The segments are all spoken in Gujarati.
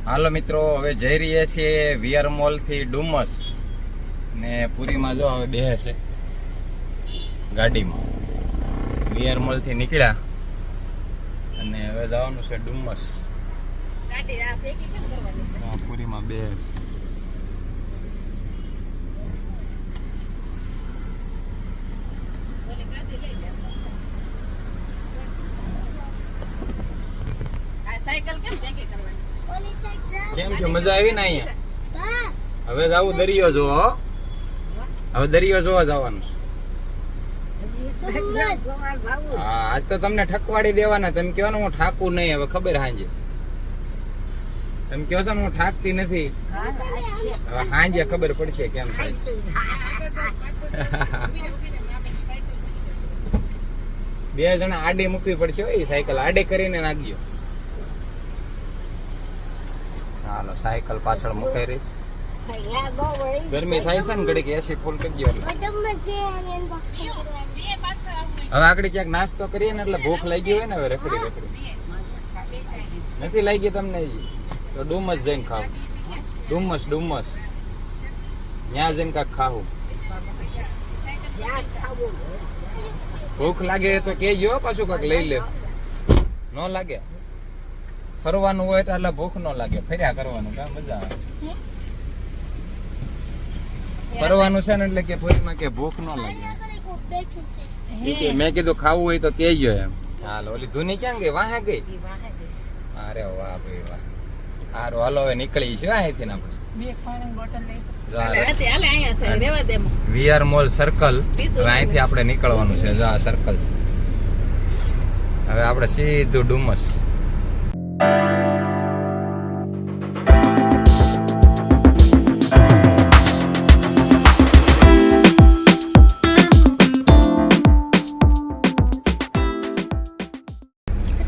હાલો મિત્રો, હવે જઈ રહ્યા છીએ વીઆર મોલ થી ડુમસ ને પુરીમાં જો હવે બેહે છે ગાડીમાં. વીઆર મોલ થી નીકળ્યા અને હવે જવાનું છે ડુમસ. ગાડી આ ફેંકી કેમ કરવાની? પુરીમાં બે ઓલી ગાડી લઈ લે. આ સાયકલ કેમ ફેંકી કરવાની? ઓલી સાયકલ કેમ છે? મજા આવી ને અહીંયા? હવે જાવું દરિયો જોવો. હવે દરિયો જોવા જવાનું. હા, આજ તો તમને ઠકવાડી દેવાના. તમે કહો ને હું ઠાકું નહીં. હવે ખબર હાંજે તમે કહો છો ને હું ઠાકતી નથી. હવે હાંજે ખબર પડશે કેમ થાય. બે જણા આડે મૂકવી પડશે. એ સાયકલ આડે કરીને નાખજો. હાલો, સાયકલ પાછળ મૂકાઈ રહીશ. ગરમી થાય છે ને ઘડીક એસી ફૂલ કરજો. હવે આગળ ક્યાંક નાસ્તો કરીએ ને એટલે ભૂખ લાગી હોય ને હવે રખડી નથી લાગી તમને તો ડુમસ જઈને ખાવું. ડુમસ ત્યાં જઈને કાંક ખાવું. ભૂખ લાગે તો કેજો પાછું કાંક લઈ લે. ન લાગે ફરવાનું હોય તો એટલે ભૂખ ન લાગે. ફર્યા કરવાનું કામ મજા આવે. ફરવાનું છે ને એટલે કે પૂરીમાં કે ભૂખ ન લાગે. મેં કીધું ખાવું હોય તો કેજો એમ. હાલો, ઓલી ધૂની ક્યાં ગઈ? વાહે ગઈ. અરે વાહ ભાઈ વાહ. સારું, હાલો હવે નીકળી છે અહીંથી ને આપણે. VR mall circle. હવે અહીંથી આપણે નીકળવાનું છે. જો આ સર્કલ છે. હવે આપણે સીધું ડુમસ.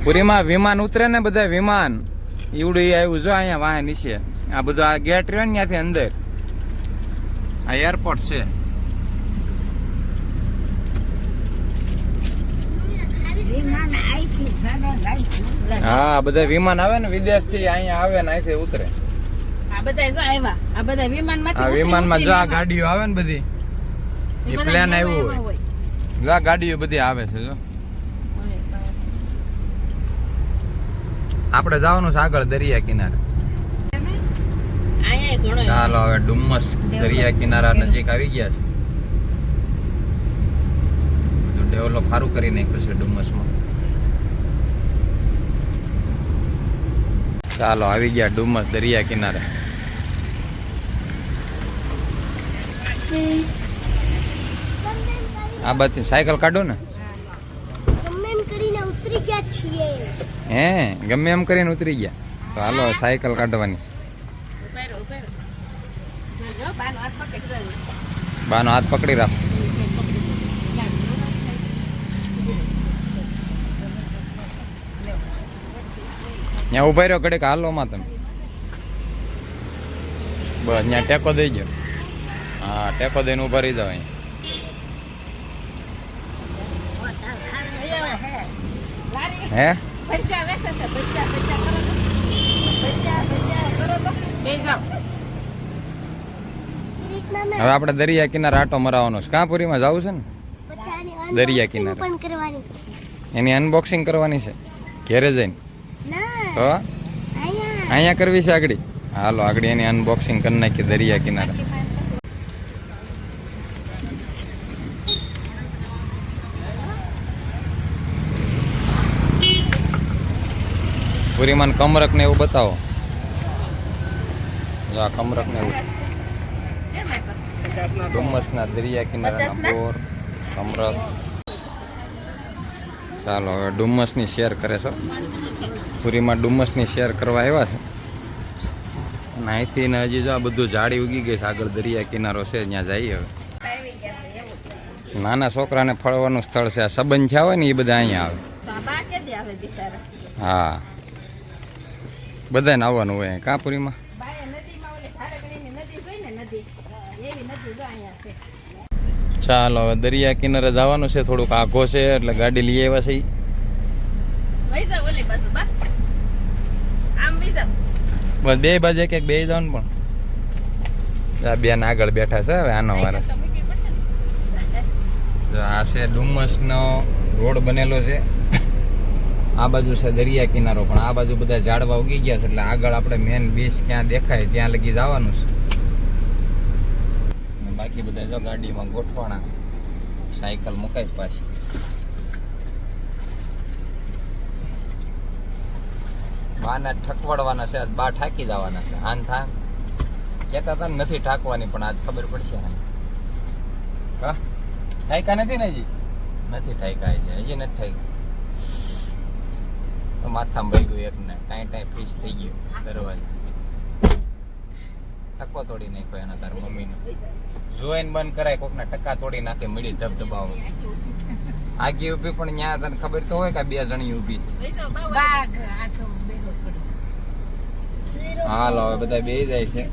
પુરીમાં વિમાન ઉતરે ને બધા વિમાન ઈવડું આવ્યું જો અહીંયા વાહે નીચે. આ બધું આ ગેટ રહ્યો ને ત્યાંથી અંદર આ એરપોર્ટ છે. હા, બધા વિમાન આવે ને વિદેશ થી અહીંયા આવે ને અહીંથી ઉતરે. આ બધા જો આવ્યા. આ બધા વિમાનમાંથી આ વિમાનમાં જો આ ગાડીઓ આવે ને બધી એ પ્લેન આવ્યું હોય. જો આ ગાડીઓ બધી આવે છે. જો આપણે જવાનું છે આગળ દરિયા કિનારે. ચાલો હવે ડુમસ દરિયા કિનારા નજીક આવી ગયા છે. બધું ડેવલપ સારું કરી નાખ્યું છે ડુમસમાં. ચાલો આવી ગયા ડુમસ દરિયા કિનારે. આ બધી સાયકલ કાઢો ને. હે, ગમે એમ કરીને ઉતરી ગયા તો હાલો સાયકલ કાઢવાની છે. બાનો હાથ પકડી રાખો. ત્યાં ઉભા રહ્યો ઘડીક હાલો માં તમે. બસ ત્યાં ટેકો દઈ ગયો. હા, ટેકો દઈને ઉભા રહી જાવ અહીંયા. હે, હવે આપણે દરિયા કિનારે આટો મરાવવાનો છે. કાં પુરીમાં જવું છે ને દરિયા કિનારે. એની અનબોક્સિંગ કરવાની છે ઘેરે જઈને. તો અહીંયા કરવી છે આગળ. હાલો આગળ એની અનબોક્સિંગ કરી નાખી દરિયા કિનારે. પુરીમાં કમરક ને એવું બતાવો. કમરક ને એવું ડુમસના દરિયા કિનારાના બોર કમરક. ચાલો હવે ડુમસની શેર કરે છો. પુરીમાં ડુમસની શેર કરવા આવ્યા છે. અને અહીંથી ને હજી જો આ બધું ઝાડી ઉગી ગઈ છે. આગળ દરિયા કિનારો છે ત્યાં જઈએ. હવે નાના છોકરાને ફરવાનું સ્થળ છે. આ સંબંધ થયા હોય ને એ બધા અહીંયા આવે. હા, બધાને આવવાનું હોય કાંપુરીમાં. ચાલો હવે દરિયા કિનારે જવાનું છે. થોડુંક આઘો છે એટલે ગાડી લઈ આવ્યા છે. બસ બે બાજુ એક બે જાવ ને પણ આ બેન આગળ બેઠા છે હવે આનો વારસ. જો આ છે ડુમસનો રોડ બનેલો છે. આ બાજુ છે દરિયા કિનારો, પણ આ બાજુ બધા ઝાડવા ઉગી ગયા છે એટલે આગળ આપણે મેન બીચ ક્યાં દેખાય ત્યાં લગી જવાનું છે. અને બાકી બધા જો ગાડીમાં ગોઠવાણા, સાયકલ મુકાય પાછી. બાના ઠકવડવાના છે, આજ બા ઠાકી જવાના છે. હાન થાન કહેતા હતા ને નથી ઠાકવાની, પણ આજ ખબર પડશે. હા ઠાયકા નથી ને હજી? નથી ઠાયકા હજી નથી ઠાયકા. માથામાં ભાઈ ગયું એકને ટાઈ ટાઈ ફીસ થઈ ગયું દરવાજે. ટકો તોડી નાખ્યો એના તાર મમ્મીનો. જોઈને બંધ કરાય, કોકના ટકા તોડી નાખે, મળી ધબધબાવો. આગી ઊભી પણ ત્યાં તને ખબર તો હોય કે બે જણી ઊભી છે. હાલો હવે બધા બે જાય છે.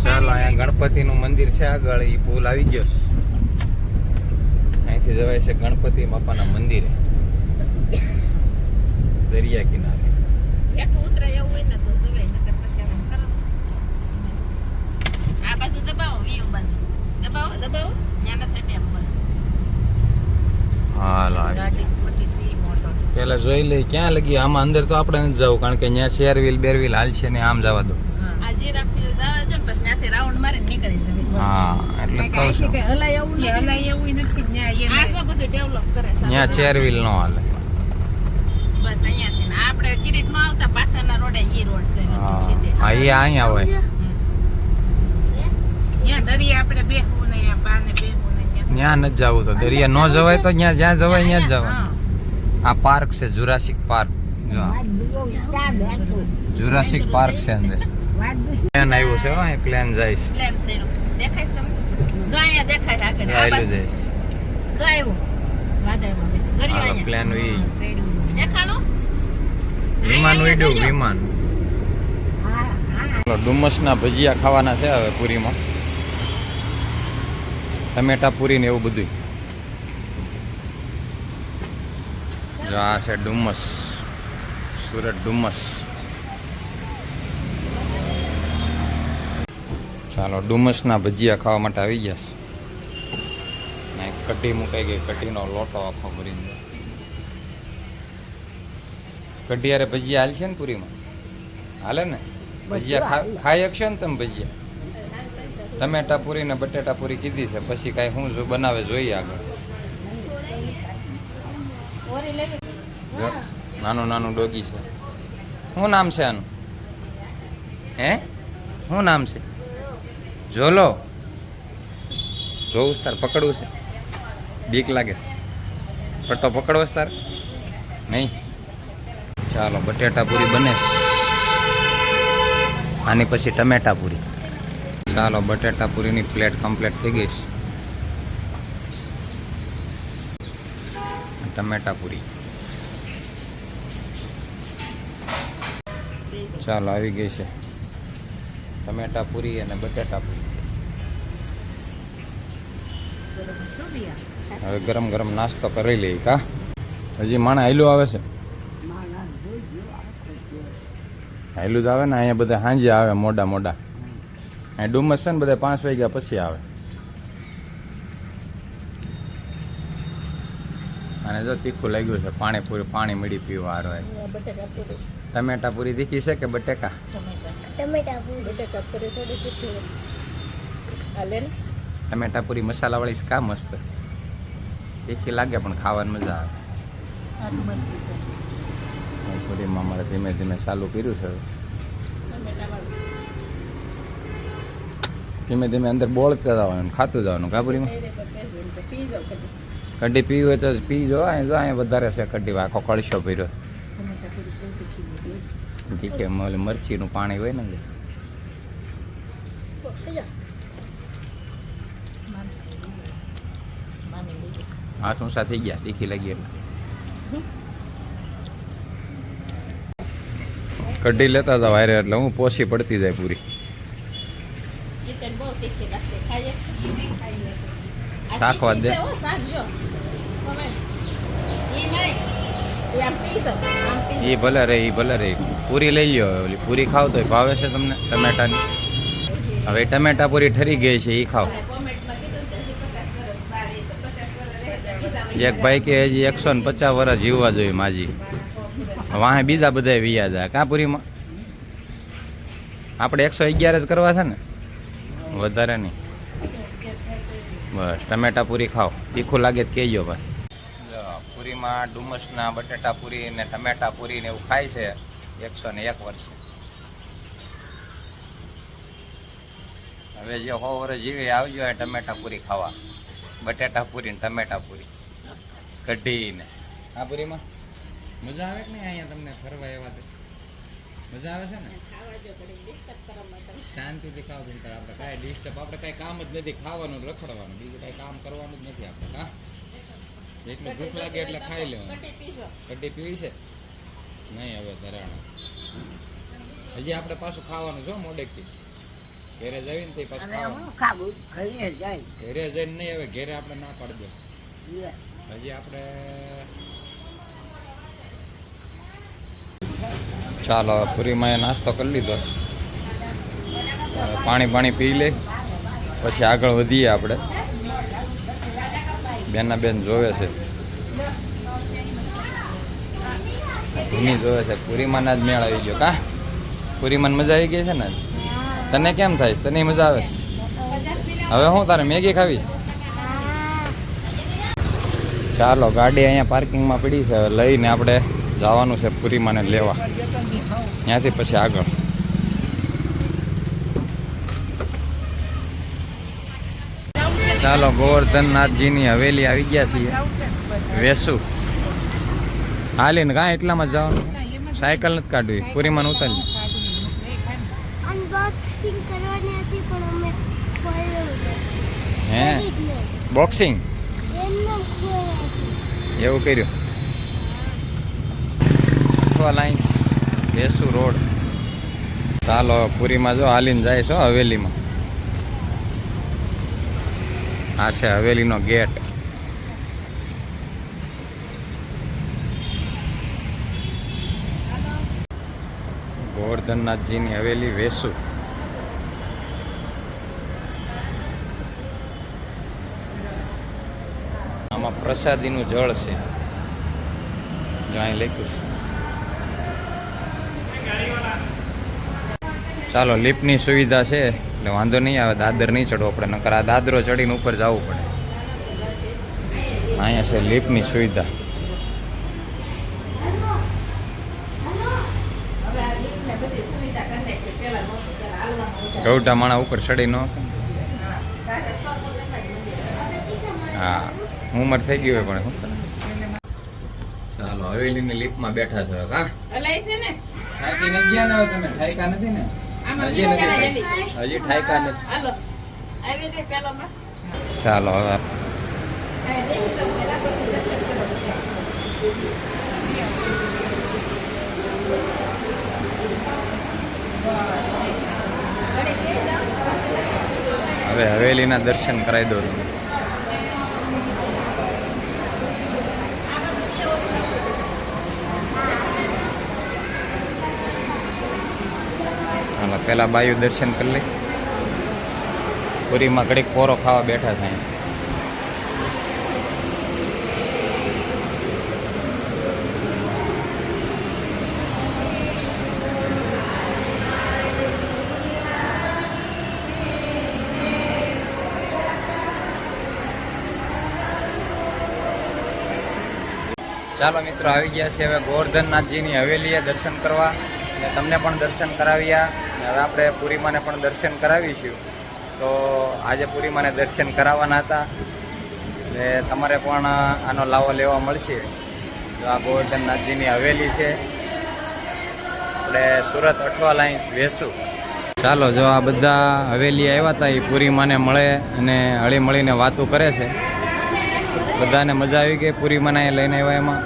ચાલો અહીંયા ગણપતિ નું મંદિર છે આગળ, એ પુલ આવી ગયો છે. અહીંથી જવાય છે ગણપતિ બાપાના મંદિરે, દરિયા કિનારે. હેઠું ઉતરાય એવું હોય ને તો જવાય, નકર પછી આમ કરો. આ બાજુ દબાવો, એ બાજુ દબાવો દબાવો, ત્યાં નથી ટેપ બસ. હાલો ગાડી મોટી છે, મોટર છે. પેલા જોઈ લઈ ક્યાં લગી. આમાં અંદર તો આપણે નથી જવું, કારણ કે ત્યાં શેર વ્હીલ બેરવીલ હાલ છે ને, આમ જવા દો. આ જીરાફી જવા દો ને પછી ત્યાંથી રાઉન્ડ મારીને નીકળી જવાય. હા એટલે કહું છું કે હલાય એવું નથી, હલાય એવું નથી. આ જો બધું ડેવલપ કરે છે. ત્યાં શેર વ્હીલ નો હાલે. બસ અહીંયાથી ને આપણે કિરીટ નો આવતા પાછળના રોડે ઈ રોડ છે. હા એ અહીંયા હોય. ત્યાં દરિયા આપણે બેહવું ને, આ પાને બેહવું ને ત્યાં નથી જવું. તો દરિયા નો જવાય તો જ્યાં જ્યાં જવાય ત્યાં જ જવાનું. આ પાર્ક છે જુરાસિક પાર્ક. જો જુરાસિક પાર્ક છે અંદર. પ્લેન આવ્યું છે, અહીં પ્લેન જાય છે. પ્લેન છે દેખાય છે તમને? જો અહીંયા દેખાય છે આગળ. આ આયલું બાજુ જાય છે. જો આવ્યું વાદળમાં બેઠું. જર્યો હાલો અહીંયા પ્લેન વી દેખાણું? વિમાન ઉડ્યું વિમાન. ડુમસના ભજીયા ખાવાના છે હવે પૂરીમાં, ટમેટા પૂરી ને એવું બધું. જો આ છે ડુમસ, સુરત ડુમસ. ચાલો ડુમસના ભજીયા ખાવા માટે આવી ગયા છે. ને કઢી મુકાઈ ગઈ, કઢીનો લોટો આખો ભરીને. કઢી યારે ભજીયા હાલ છે ને પૂરીમાં? હાલે ને ભજીયા ખાઈ શકશો ને તમે ભજીયા? ટમેટા પૂરી ને બટેટા પૂરી કીધી છે, પછી કાંઈ શું જો બનાવે જોઈએ આગળ. ઓરી લેવી. જો, નાનું નાનું ડોગી છે. શું નામ છે આનું? હે શું નામ છે? જોલો. જોઉં તાર પકડવું છે? બીક લાગે છે? પટ્ટો પકડવો છે તાર? નહીં. ચાલો બટેટા પૂરી બને છે, આની પછી ટમેટા પૂરી. ચાલો બટેટા પૂરીની પ્લેટ કમ્પ્લીટ થઈ ગઈ છે. ટમેટા પૂરી ચાલો આવી ગઈ છે. ટમેટા પૂરી અને બટેટા પૂરી. હવે ગરમ ગરમ નાસ્તો કરી લઈએ કા. હજી માણા હાયલું આવે છે, હાયલું જ આવે ને. અહીંયા બધા સાંજે આવે મોડા મોડા. અહીં ડુમસ છે ને બધા 5 વાગ્યા પછી આવે. અને જો તીખું લાગ્યું છે, પાણી મળી પીવા હારો. ટમેટા પૂરી તીખી છે કે બટેકા? ટમેટા પૂરી મસાલા વાળી કા મસ્ત તીખી લાગે, પણ ખાવાની મજા આવે. પૂરીમાં અમારે ધીમે ધીમે ચાલુ કર્યું છે. ધીમે ધીમે અંદર બોળતા જવાનું, ખાતું જવાનું. કાપુરીમાં કઢી પીવી હોય તો પી જો. અહીંયા વધારે છે કઢી, આખો કળશો ભર્યો. ઠીક મરચીનું પાણી હોય ને. હાથ ઊંચા થઈ ગયા, તીખી લાગી એટલે. કઢી લેતા હતા વાયરે એટલે હું પોસી પડતી જાય પૂરી. શાક વાત દે. આમ પી શકો, આમ પી એ ભલે રે, એ ભલે રે. પૂરી લઈ લ્યો. ઓલી પૂરી ખાવ તો ભાવે છે તમને ટમેટાની? હવે ટમેટા પૂરી ઠરી ગઈ છે, એ ખાવ. શકો. કોમેન્ટમાં કીધું ને હજી 50 વર્ષ બાર એ તો 50 વર્ષ રહે જાય. બીજા વહી એક ભાઈ કે હજી 150 વર્ષ જીવવા જોઈએ માજી. વાહે બીજા બધા વિયા જાય કાં પૂરીમાં? આપણે 111 જ કરવા છે ને, વધારે નહીં. બસ ટમેટા પૂરી ખાઓ. તીખું લાગે તો કહેજો ભાઈ. પૂરીમાં ડુમસના બટેટા પૂરી ને ટમેટા પૂરી ને એવું ખાય છે 101 વર્ષે. હવે જે 100 વર્ષ જીવે આવજો એ ટમેટા પૂરી ખાવા. બટેટા પૂરી ને ટમેટા પૂરી કઢીને. આ પૂરીમાં મજા આવે કે નહીં? અહીંયા તમને ફરવા એવા મજા આવે છે ને? ખાવા જો ઘડી ડિસ્કસ કરવા માટે. શાંતિથી ખાવ. આપણે કાંઈ ડિસ્ટર્બ, આપણે કાંઈ કામ જ નથી. ખાવાનું રખડવાનું, બીજું કાંઈ કામ કરવાનું જ નથી આપણે. હા, એટલું ભૂખ લાગે એટલે ખાઈ લેવાનું. કઢી પીશો. કઢી પીવી છે નહીં? હવે ધરાણા હજી આપણે પાછું ખાવાનું છો મોડેકથી. ઘેરે જઈને તે પાછું ખાવાનું. ઘેરે જઈને નહીં, હવે ઘેરે આપણે ના પાડી દો. હજી આપણે ચાલો પૂરીમાં એ નાસ્તો કરી લીધો. પાણી પી લે પછી આગળ વધીએ આપણે. બેન જોવે છે, ધૂની જોવે છે. પૂરીમાં ના જ મેળ આવી ગયો. કા પૂરીમાં મજા આવી ગઈ છે ને? તને કેમ થાય છે? તને મજા આવે છે? હવે હું તારે મેગી ખાવીશ? ચાલો ગાડી અહીંયા પાર્કિંગમાં પડી છે. હવે લઈને આપણે જવાનું છે પૂરીમાંને લેવા, ત્યાંથી પછી આગળ. ચાલો ગોવર્ધનનાથજીની હવેલી આવી ગયા છીએ, વેસુ. હાલીને કાં એટલામાં જ જવાનું? સાયકલ નથી કાઢવી, પૂરીમાં ઉતારી. અનબોક્સિંગ કરવાની હતી પણ અમે ખોલ્યું હે બોક્સિંગ એવું કર્યું? Lines Vesu road. ચાલો પૂરીમાં જો હાલીને જાય છો હવેલીમાં. આ છે હવેલીનો ગેટ. ગોવર્ધનનાથજીની હવેલી વેસુ. આમાં પ્રસાદીનું જળ છે, જો અહીં લખ્યું છે. ચાલો લિફ્ટની સુવિધા છે એટલે વાંધો નહીં આવે. દાદર નહીં ચડવો પડે, નકર આ દાદરો ચડીને ઉપર જવું પડે. અહીંયા છે લિફ્ટની સુવિધા. હવે આ લીક ને બધી સુવિધા કરી નાખી. પેલા નહોતું, પેલા હાલવામાં ગૌટા માણા ઉપર ચડી ન શકે. હા ઉંમર થઈ ગઈ હોય પણ શું કરે. ચાલો હવેલીની લિફ્ટમાં બેઠા છો. કા હલાય છે ને? થાકી નથી ગયા ને? હવે તમે થાયકા નથી ને? આમાં હજી બીજા નથી, આવી ગઈ. હજી થાયકા નથી. હાલો આવી ગઈ પેલામાં. ચાલો હવે હા, દેખી તો પેલા પછી દર્શન કરો. હવે હવેલીના દર્શન કરાવી દો. હાલો પેલા બાયુ દર્શન કરી લે. પૂરીમાં ઘડીક પોરો ખાવા બેઠા થાય. ચાલો મિત્રો આવી ગયા છે હવે ગોવર્ધનનાથજીની હવેલીએ દર્શન કરવા. અને તમને પણ દર્શન કરાવ્યા. હવે આપણે પૂરીમાંને પણ દર્શન કરાવીશું. તો આજે પૂરીમાંને દર્શન કરાવવાના હતા એટલે તમારે પણ આનો લાવો લેવા મળશે. તો આ ગોવર્ધનનાથજીની હવેલી છે, આપણે સુરત અઠવા લાઇન્સ વેસુ. ચાલો જો આ બધા હવેલી આવ્યા હતા એ પૂરીમાંને મળે અને હળી મળીને વાતો કરે છે. બધાને મજા આવી ગઈ પૂરીમાં અહીંયા લઈને આવ્યા એમાં,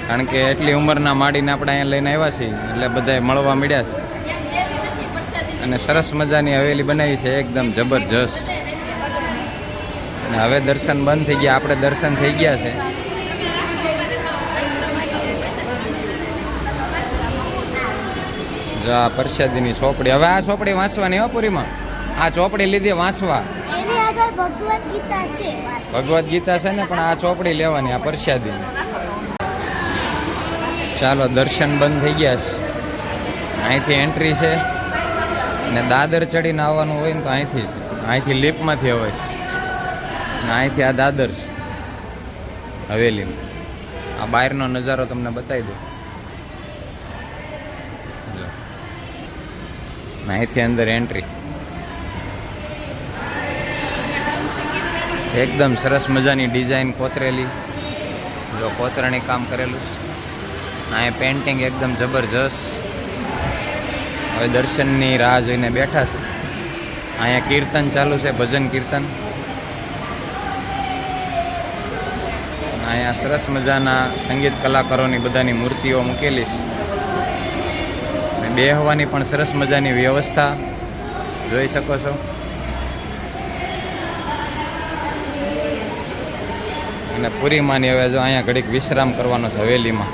કારણ કે એટલી ઉંમરના માડીને આપણે અહીંયા લઈને આવ્યા છીએ એટલે બધાએ મળવા મળ્યા છે. અને સરસ મજાની હવેલી બનાવી છે, એકદમ જબરજસ્ત. અને હવે દર્શન બંધ થઈ ગયા, આપણે દર્શન થઈ ગયા છે. જો આ પ્રસાદીની ચોપડી. હવે આ ચોપડી વાંચવાની હો પૂરીમાં. આ ચોપડી લીધી વાંચવા. એની આગળ ભગવદ ગીતા છે. ભગવદ્ ગીતા છે ને, પણ આ ચોપડી લેવાની આ પ્રસાદી. ચાલો દર્શન બંધ થઈ ગયા છે. અહીંથી એન્ટ્રી છે ને દાદર ચડીને આવવાનું હોય ને તો અહીંથી છે. અહીંથી લિફ્ટમાંથી આવે છે ને અહીંથી આ દાદર છે હવેલીનો. આ બહારનો નજારો તમને બતાવી દઉં. જો અહીંથી અંદર એન્ટ્રી. એકદમ સરસ મજાની ડિઝાઇન કોતરેલી. જો કોતરણી કામ કરેલું છે. અહીંયા પેન્ટિંગ એકદમ જબરજસ્ત. હવે દર્શનની રાહ જોઈને બેઠા છે. અહીંયા કીર્તન ચાલુ છે, ભજન કીર્તન. અહીંયા સરસ મજાના સંગીત કલાકારોની બધાની મૂર્તિઓ મૂકેલી છે. અને બેહવાની પણ સરસ મજાની વ્યવસ્થા જોઈ શકો છો. અને પૂરીમાંની હવે જો અહીંયા ઘડીક વિશ્રામ કરવાનો છે હવેલીમાં.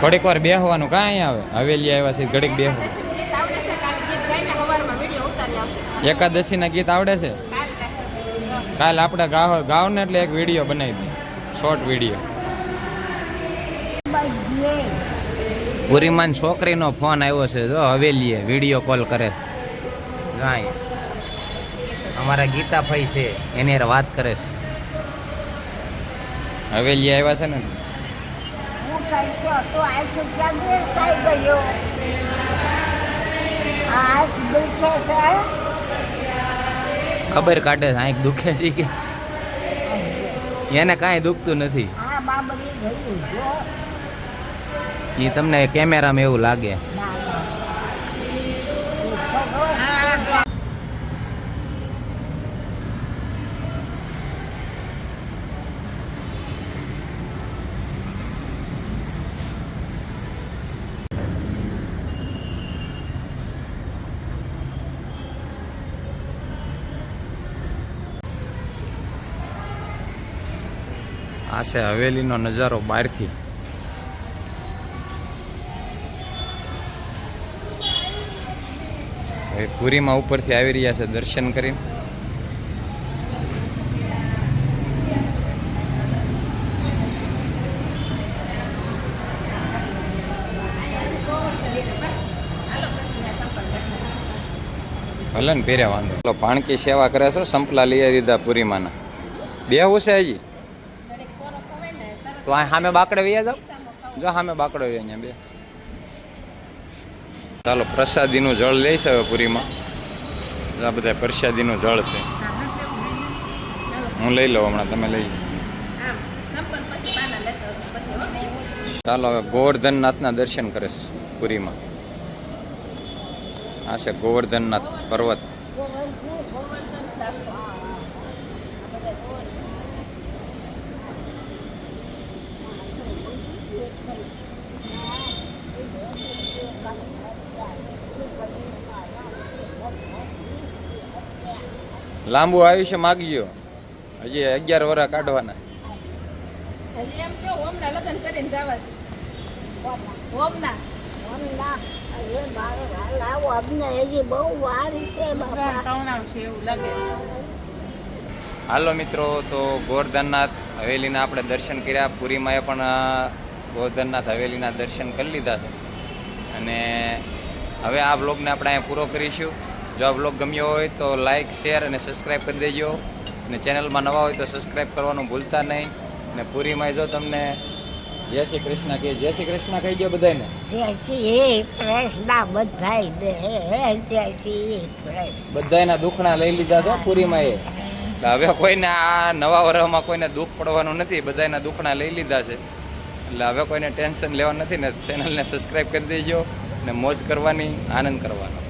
થોડીક વાર બેહવાનું. કાં અહીંયા આવે હવેલી આવ્યા છે ઘડીક બેહવા. એકાદશીના ગીત આવડે છે. કાલ આપણે ગાવ ને એટલે એક વિડીયો બનાવી દઈએ, શોર્ટ વિડીયો. પૂરીમાન છોકરીનો ફોન આવ્યો છે. જો હવેલીએ વિડીયો કોલ કરે. અમારા ગીતા ભાઈ છે એની હારે વાત કરે છે. હવેલી આવ્યા છે ને. ખબર કાઢે છે આંખ દુખે છે કે એને કાંઈ દુખતું નથી. એ તમને કેમેરામાં એવું લાગે. આ છે હવેલીનો નજારો બહારથી. હવે પૂરીમાં ઉપરથી આવી રહ્યા છે દર્શન કરીને. ભલે ને પહેર્યા વાંધો. ભાણકી સેવા કરે છે. સંપલા લઈ દીધા પૂરીમાંના. બેહવું છે હજી તો આ સામે બાકડે વૈયા જાવ. જો સામે બાકડો અહીંયા બે. ચાલો પ્રસાદીનું જળ લઈ છે હવે પૂરીમાં. આ બધા પ્રસાદીનું જળ છે. હું લઈ લઉં હમણાં, તમે લઈ. ચાલો હવે ગોવર્ધનનાથના દર્શન કરે છે પૂરીમાં. આ છે ગોવર્ધનનાથ પર્વત. લાંબુ આયુષ્ય માગજો. હજી 11 વર્ષ કાઢવાના. હજી એમ કે ઓમના લગ્ન કરીને જવા છે. ઓમના હાલો મિત્રો, તો ગોવર્ધનનાથ હવેલીના આપણે દર્શન કર્યા. પૂરીમાં પણ ગોવર્ધનનાથ હવેલીના દર્શન કરી લીધા છે. અને હવે આ બ્લોગને આપણે અહીંયા પૂરો કરીશું. જો આ બ્લોગ ગમ્યો હોય તો લાઇક, શેર અને સબસ્ક્રાઈબ કરી દેજો. અને ચેનલમાં નવા હોય તો સબસ્ક્રાઈબ કરવાનું ભૂલતા નહીં. અને પૂરીમાં જો તમને જય શ્રી કૃષ્ણ કહે. જય શ્રી કૃષ્ણ કહી દો બધાને. જય શ્રી કૃષ્ણ બધાના દુખણા લઈ લીધા છે પૂરીમાં. હવે કોઈને આ નવા વર્ષમાં કોઈને દુઃખ પડવાનું નથી. બધાના દુખણા લઈ લીધા છે. એટલે હવે કોઈને ટેન્શન લેવાનું નથી ને. ચેનલને સબસ્ક્રાઈબ કરી દેજો ને મોજ કરવાની, આનંદ કરવાનો.